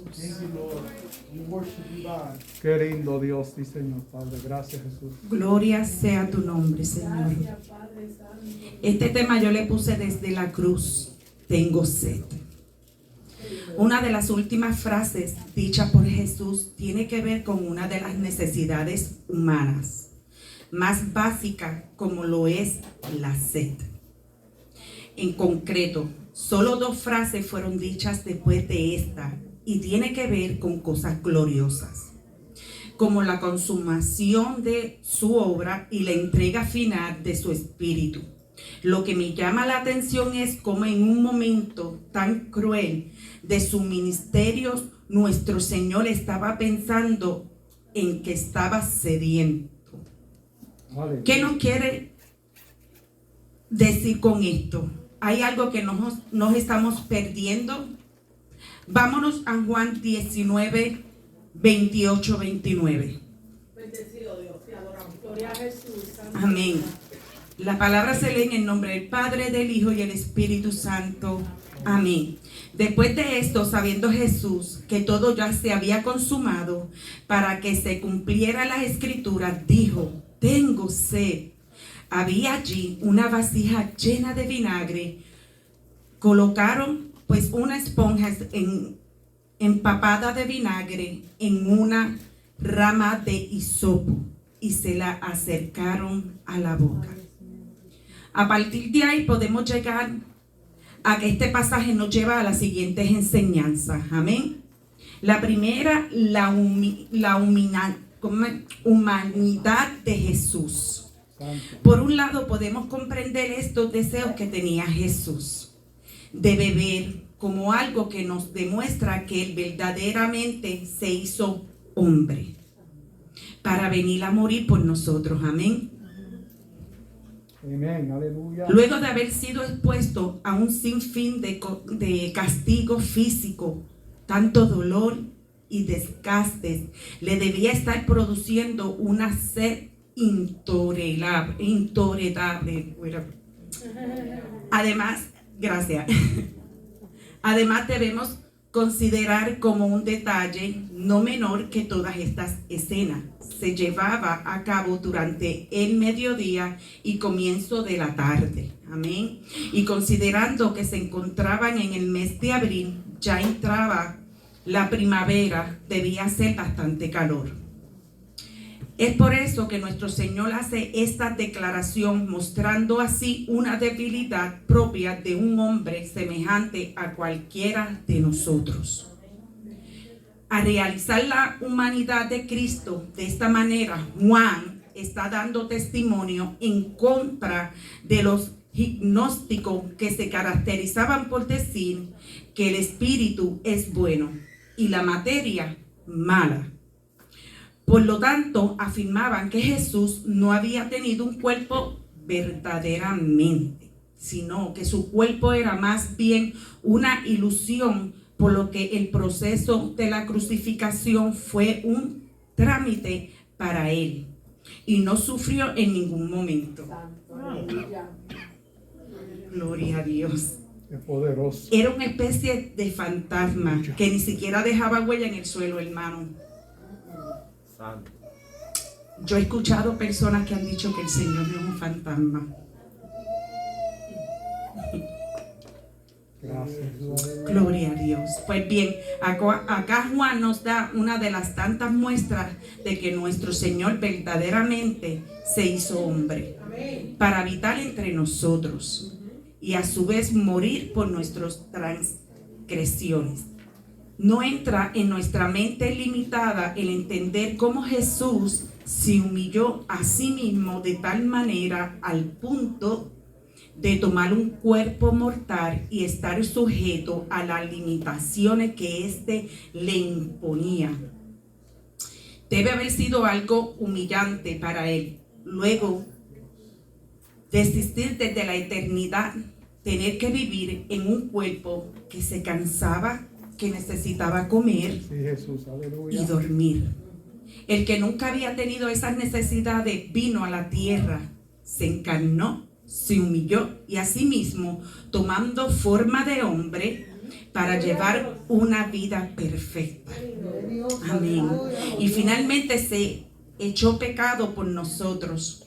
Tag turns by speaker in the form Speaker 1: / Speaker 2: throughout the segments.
Speaker 1: Thank you, Lord. We worship you, God.
Speaker 2: Qué lindo Dios, sí, Señor Padre. Gracias, Jesús.
Speaker 3: Gloria sea tu nombre, Señor. Este tema yo le puse desde la cruz. Tengo sed. Una de las últimas frases dichas por Jesús tiene que ver con una de las necesidades humanas más básica, como lo es la sed. En concreto, solo 2 frases fueron dichas después de esta y tiene que ver con cosas gloriosas, como la consumación de su obra y la entrega final de su espíritu. Lo que me llama la atención es cómo en un momento tan cruel de su ministerio, nuestro Señor estaba pensando en que estaba sediento. ¿Qué nos quiere decir con esto? ¿Hay algo que nos estamos perdiendo? Vámonos a Juan 19, 28, 29.
Speaker 4: Bendecido Dios, te adoramos. Gloria a Jesús.
Speaker 3: Amén. La palabra se lee en el nombre del Padre, del Hijo y del Espíritu Santo. Amén. Después de esto, sabiendo Jesús que todo ya se había consumado, para que se cumpliera las escrituras, dijo: tengo sed. Había allí una vasija llena de vinagre. Colocaron pues una esponja empapada de vinagre en una rama de hisopo y se la acercaron a la boca. A partir de ahí podemos llegar a que este pasaje nos lleva a las siguientes enseñanzas. Amén. La primera, la humanidad de Jesús. Por un lado podemos comprender estos deseos que tenía Jesús de beber como algo que nos demuestra que Él verdaderamente se hizo hombre para venir a morir por nosotros. Amén.
Speaker 2: Amén, aleluya.
Speaker 3: Luego de haber sido expuesto a un sinfín de castigo físico, tanto dolor y desgastes, le debía estar produciendo una sed intolerable. Además, gracias. Además, debemos considerar como un detalle no menor que todas estas escenas se llevaba a cabo durante el mediodía y comienzo de la tarde. Amén. Y considerando que se encontraban en el mes de abril, ya entraba la primavera, debía ser bastante calor. Es por eso que nuestro Señor hace esta declaración, mostrando así una debilidad propia de un hombre semejante a cualquiera de nosotros. Al realizar la humanidad de Cristo de esta manera, Juan está dando testimonio en contra de los gnósticos que se caracterizaban por decir que el espíritu es bueno y la materia mala. Por lo tanto, afirmaban que Jesús no había tenido un cuerpo verdaderamente, sino que su cuerpo era más bien una ilusión, por lo que el proceso de la crucificación fue un trámite para él y no sufrió en ningún momento. Gloria a Dios.
Speaker 2: Es poderoso.
Speaker 3: Era una especie de fantasma que ni siquiera dejaba huella en el suelo, hermano.
Speaker 5: Santo.
Speaker 3: Yo he escuchado personas que han dicho que el Señor no es un fantasma.
Speaker 2: Gracias.
Speaker 3: Gloria a Dios. Pues bien, acá Juan nos da una de las tantas muestras de que nuestro Señor verdaderamente se hizo hombre para habitar entre nosotros y a su vez morir por nuestras transgresiones. No entra en nuestra mente limitada el entender cómo Jesús se humilló a sí mismo de tal manera al punto de tomar un cuerpo mortal y estar sujeto a las limitaciones que éste le imponía. Debe haber sido algo humillante para él. Luego de existir desde la eternidad, tener que vivir en un cuerpo que se cansaba, que necesitaba comer
Speaker 2: Sí, Jesús, aleluya.
Speaker 3: y dormir. El que nunca había tenido esas necesidades vino a la tierra, se encarnó, se humilló y asimismo, tomando forma de hombre, para llevar una vida perfecta. Amén. Y finalmente se echó pecado por nosotros,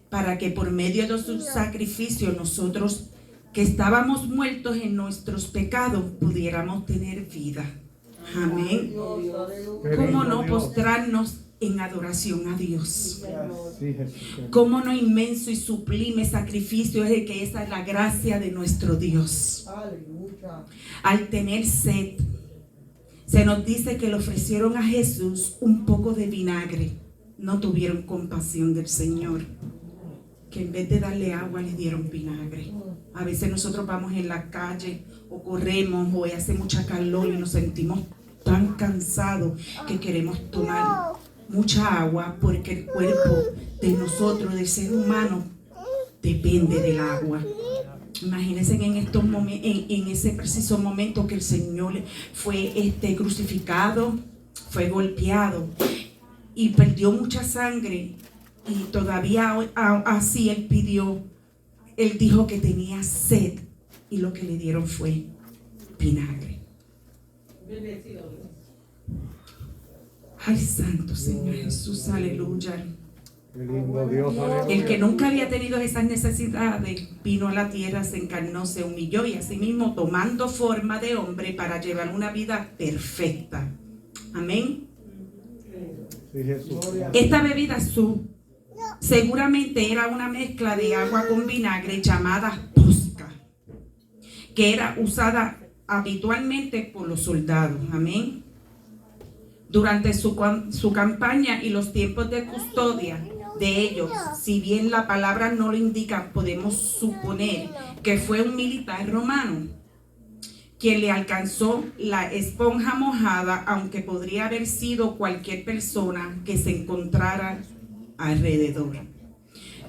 Speaker 3: para que por medio de su sacrificio nosotros, que estábamos muertos en nuestros pecados, pudiéramos tener vida. Amén. ¿Cómo no postrarnos en adoración a Dios?
Speaker 2: Sí, Jesús.
Speaker 3: ¿Cómo no inmenso y sublime sacrificio es el que esa es la gracia de nuestro Dios? Al tener sed, se nos dice que le ofrecieron a Jesús un poco de vinagre. No tuvieron compasión del Señor, que en vez de darle agua le dieron vinagre. A veces nosotros vamos en la calle o corremos o hace mucha calor y nos sentimos tan cansados que queremos tomar mucha agua, porque el cuerpo de nosotros, del ser humano, depende del agua. Imagínense en estos momentos, en ese preciso momento que el Señor fue crucificado, fue golpeado y perdió mucha sangre, y todavía así él dijo que tenía sed, y lo que le dieron fue vinagre.
Speaker 4: Bendecido Dios.
Speaker 3: Ay, santo Señor Jesús, aleluya.
Speaker 2: Qué lindo Dios, aleluya.
Speaker 3: El que nunca había tenido esas necesidades vino a la tierra, se encarnó, se humilló y asimismo tomando forma de hombre para llevar una vida perfecta. Amén.
Speaker 2: Sí, Jesús.
Speaker 3: Esta bebida seguramente era una mezcla de agua con vinagre llamada posca, que era usada habitualmente por los soldados. Amén. Durante su campaña y los tiempos de custodia de ellos, si bien la palabra no lo indica, podemos suponer que fue un militar romano quien le alcanzó la esponja mojada, aunque podría haber sido cualquier persona que se encontrara alrededor.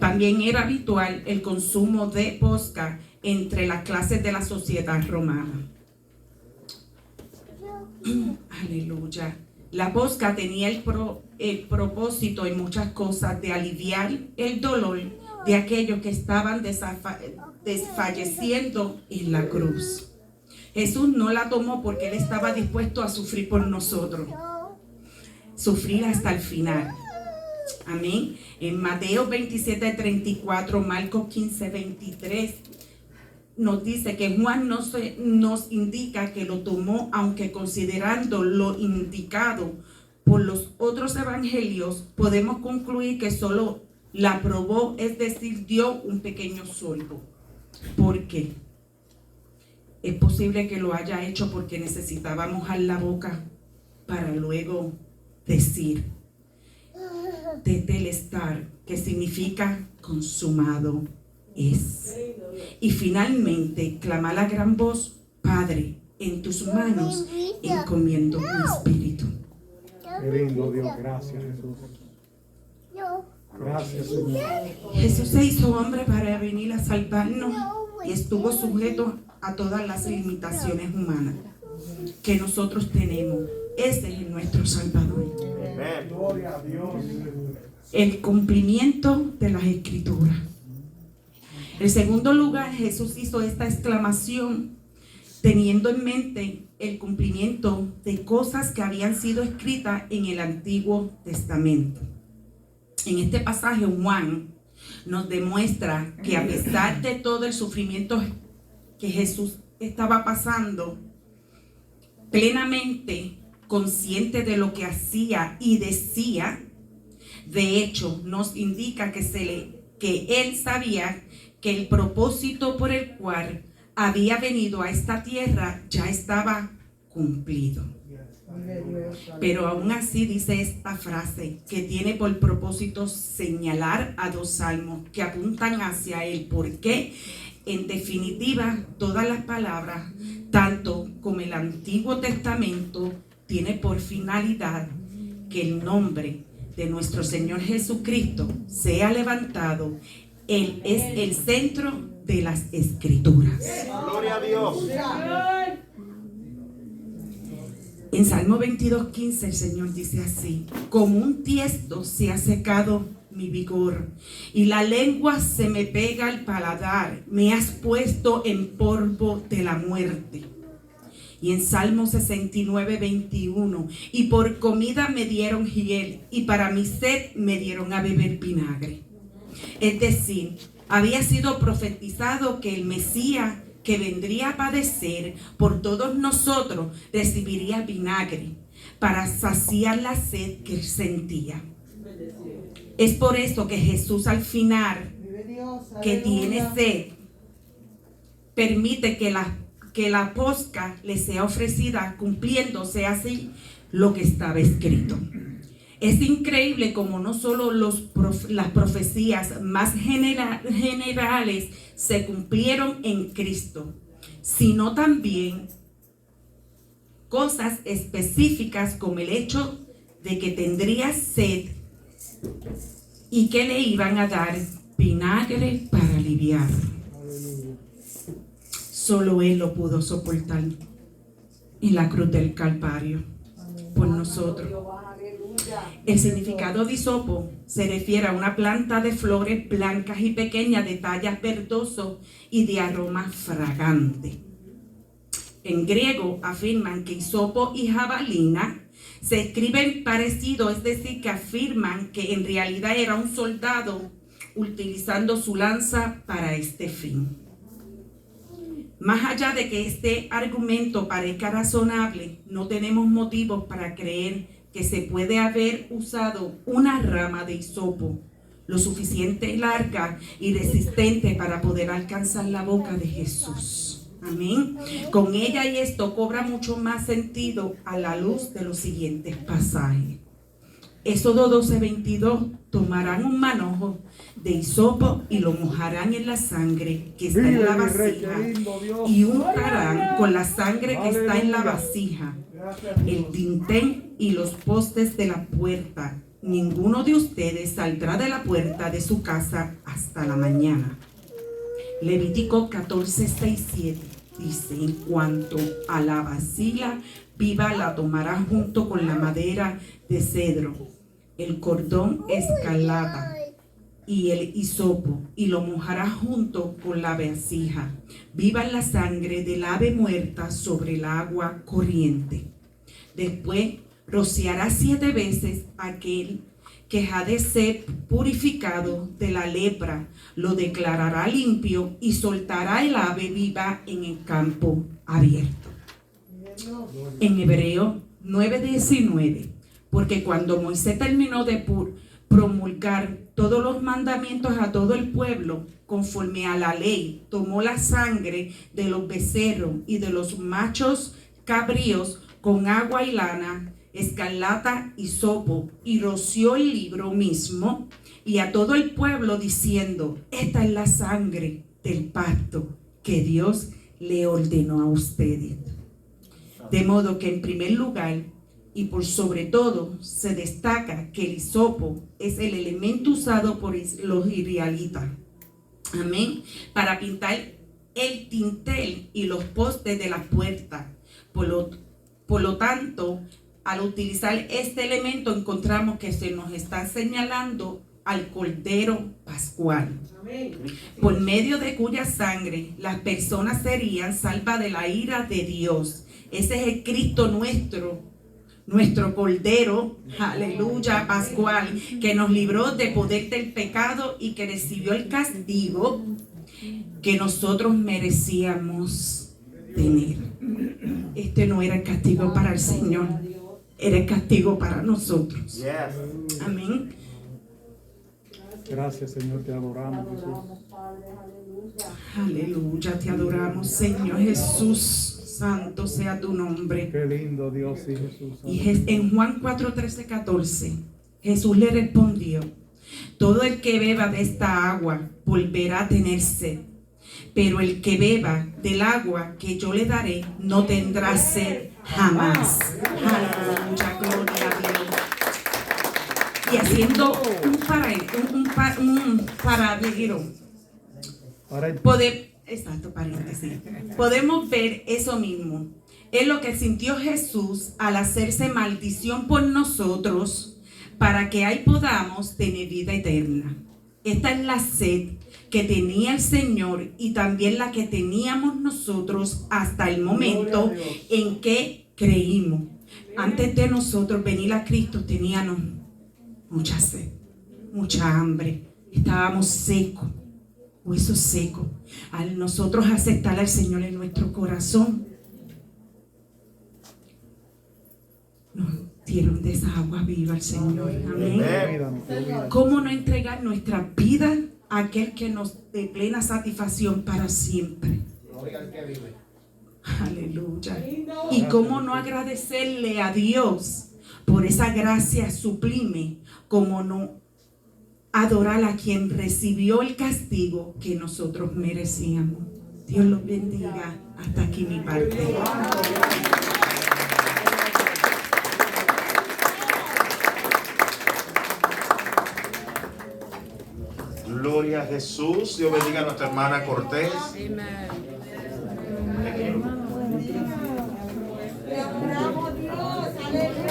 Speaker 3: También era habitual el consumo de posca entre las clases de la sociedad romana. Aleluya. La posca tenía el propósito en muchas cosas de aliviar el dolor de aquellos que estaban desfalleciendo en la cruz. Jesús no la tomó porque Él estaba dispuesto a sufrir por nosotros, sufrir hasta el final. Amén. En Mateo 27:34, Marcos 15:23, nos dice que Juan nos indica que lo tomó, aunque considerando lo indicado por los otros evangelios, podemos concluir que solo la probó, es decir, dio un pequeño sorbo. ¿Por qué? Es posible que lo haya hecho porque necesitaba mojar la boca para luego decir tetelestar, que significa consumado es. Y finalmente clamar a gran voz: Padre, en tus manos encomiendo mi espíritu.
Speaker 2: Qué lindo Dios, gracias Jesús. Gracias Señor.
Speaker 3: Jesús se hizo hombre para venir a salvarnos y estuvo sujeto a todas las limitaciones humanas que nosotros tenemos. Ese es nuestro Salvador.
Speaker 1: Gloria a Dios.
Speaker 3: El cumplimiento de las Escrituras. En segundo lugar, Jesús hizo esta exclamación teniendo en mente el cumplimiento de cosas que habían sido escritas en el Antiguo Testamento. En este pasaje, Juan nos demuestra que a pesar de todo el sufrimiento que Jesús estaba pasando, plenamente consciente de lo que hacía y decía, de hecho, nos indica que él sabía que el propósito por el cual había venido a esta tierra ya estaba cumplido. Pero aún así dice esta frase que tiene por propósito señalar a dos salmos que apuntan hacia él, porque en definitiva todas las palabras, tanto como el Antiguo Testamento, tiene por finalidad que el nombre de nuestro Señor Jesucristo sea levantado. Él es el centro de las Escrituras.
Speaker 5: Gloria a Dios.
Speaker 3: En Salmo 22:15 el Señor dice así: como un tiesto se ha secado mi vigor y la lengua se me pega al paladar, me has puesto en polvo de la muerte. Y en Salmo 69, 21, y por comida me dieron hiel, y para mi sed me dieron a beber vinagre. Es decir, había sido profetizado que el Mesías que vendría a padecer por todos nosotros recibiría vinagre para saciar la sed que él sentía. Es por eso que Jesús al final, que tiene sed, permite que la posca le sea ofrecida, cumpliéndose así lo que estaba escrito. Es increíble como no solo las profecías más generales se cumplieron en Cristo, sino también cosas específicas como el hecho de que tendría sed y que le iban a dar vinagre para aliviar. Solo Él lo pudo soportar en la cruz del Calvario por nosotros. El significado de hisopo se refiere a una planta de flores blancas y pequeñas de tallas verdoso y de aroma fragante. En griego afirman que hisopo y jabalina se escriben parecido, es decir, que afirman que en realidad era un soldado utilizando su lanza para este fin. Más allá de que este argumento parezca razonable, no tenemos motivos para creer que se puede haber usado una rama de hisopo lo suficiente larga y resistente para poder alcanzar la boca de Jesús. Amén. Con ella y esto cobra mucho más sentido a la luz de los siguientes pasajes. Éxodo 12:22, tomarán un manojo de hisopo y lo mojarán en la sangre que está en la vasija y untarán con la sangre que está en la vasija el dintel y los postes de la puerta. Ninguno de ustedes saldrá de la puerta de su casa hasta la mañana. Levítico 14:6-7 dice: en cuanto a la vasija viva, la tomará junto con la madera de cedro, el cordón escarlata y el hisopo, y lo mojará junto con la vasija viva en la sangre del ave muerta sobre el agua corriente. Después rociará 7 veces aquel que ha de ser purificado de la lepra, lo declarará limpio y soltará el ave viva en el campo abierto. En Hebreo 9:19, porque cuando Moisés terminó de promulgar todos los mandamientos a todo el pueblo, conforme a la ley, tomó la sangre de los becerros y de los machos cabríos con agua y lana, escarlata y hisopo, y roció el libro mismo y a todo el pueblo, diciendo: esta es la sangre del pacto que Dios le ordenó a ustedes. De modo que en primer lugar y por sobre todo se destaca que el hisopo es el elemento usado por los israelitas, amén, para pintar el dintel y los postes de la puerta. Por lo tanto, al utilizar este elemento encontramos que se nos está señalando al Cordero Pascual, por medio de cuya sangre las personas serían salvas de la ira de Dios. Ese es el Cristo nuestro Cordero, aleluya, Pascual, que nos libró de poder del pecado y que recibió el castigo que nosotros merecíamos tener. Este no era el castigo para el Señor, era el castigo para nosotros. Amén.
Speaker 2: Gracias, Señor, te adoramos, Jesús.
Speaker 3: Aleluya, te adoramos, Señor Jesús. Santo sea tu nombre.
Speaker 2: Qué lindo Dios y Jesús.
Speaker 3: Y en Juan 4:13-14, Jesús le respondió: todo el que beba de esta agua volverá a tener sed, pero el que beba del agua que yo le daré no tendrá sed jamás. Aleluya, gloria a Dios. Y haciendo un paralelo, podemos ver eso mismo. Es lo que sintió Jesús al hacerse maldición por nosotros, para que ahí podamos tener vida eterna. Esta es la sed que tenía el Señor y también la que teníamos nosotros hasta el momento en que creímos. Antes de nosotros venir a Cristo teníamos mucha sed, mucha hambre, estábamos secos, huesos secos. Al nosotros aceptar al Señor en nuestro corazón, nos dieron de esa agua viva al Señor. Amén. ¿Cómo no entregar nuestra vida a aquel que nos dé plena satisfacción para siempre? Aleluya. Y cómo no agradecerle a Dios por esa gracia sublime, como no adorar a quien recibió el castigo que nosotros merecíamos. Dios los bendiga. Hasta aquí mi parte.
Speaker 5: Gloria a Jesús. Dios bendiga a nuestra hermana Cortés.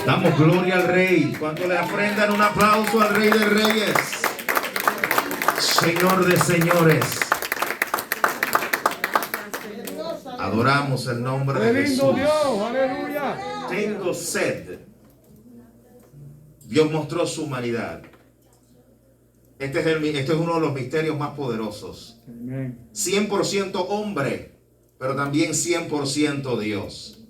Speaker 5: Damos gloria al Rey. Cuando le aprendan un aplauso al Rey de Reyes, Señor de señores. Adoramos el nombre de Jesús. Tengo sed. Dios mostró su humanidad. Este es uno de los misterios más poderosos. 100% hombre, pero también 100% Dios.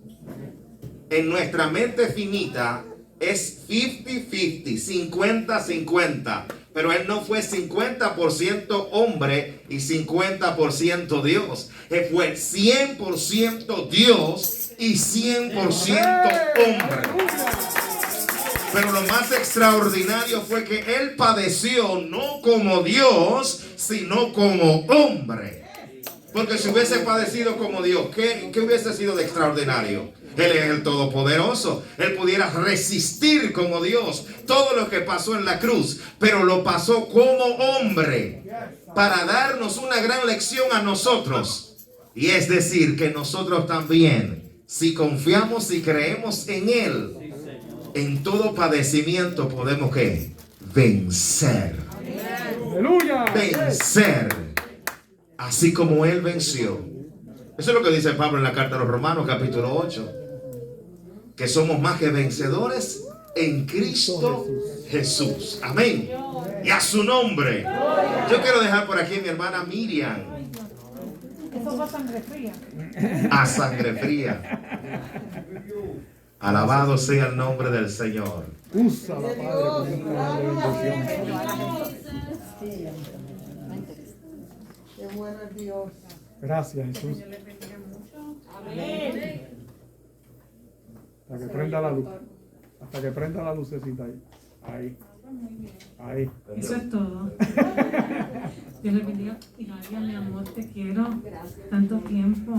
Speaker 5: En nuestra mente finita es 50-50, 50-50. Pero Él no fue 50% hombre y 50% Dios. Él fue 100% Dios y 100% hombre. Pero lo más extraordinario fue que Él padeció no como Dios, sino como hombre. Porque si hubiese padecido como Dios, ¿qué hubiese sido de extraordinario? Él es el Todopoderoso. Él pudiera resistir como Dios todo lo que pasó en la cruz, pero lo pasó como hombre para darnos una gran lección a nosotros. Y es decir, que nosotros también, si confiamos y creemos en Él, en todo padecimiento podemos ¿qué? Vencer. ¡Aleluya! Vencer. Así como Él venció. Eso es lo que dice Pablo en la carta a los Romanos, capítulo 8. Que somos más que vencedores en Cristo Jesús. Amén. Y a su nombre. Yo quiero dejar por aquí a mi hermana Miriam.
Speaker 4: Eso va a sangre fría.
Speaker 5: A sangre fría. Alabado sea el nombre del Señor.
Speaker 2: Usa la Padre con bendición.
Speaker 1: Qué bueno es Dios.
Speaker 2: Gracias, Jesús.
Speaker 4: Amén.
Speaker 2: Hasta que prenda la luz. Hasta que prenda la lucecita ahí. Ahí. Ahí.
Speaker 6: Eso es todo. Dios le bendiga. Y María, mi amor, te quiero tanto tiempo.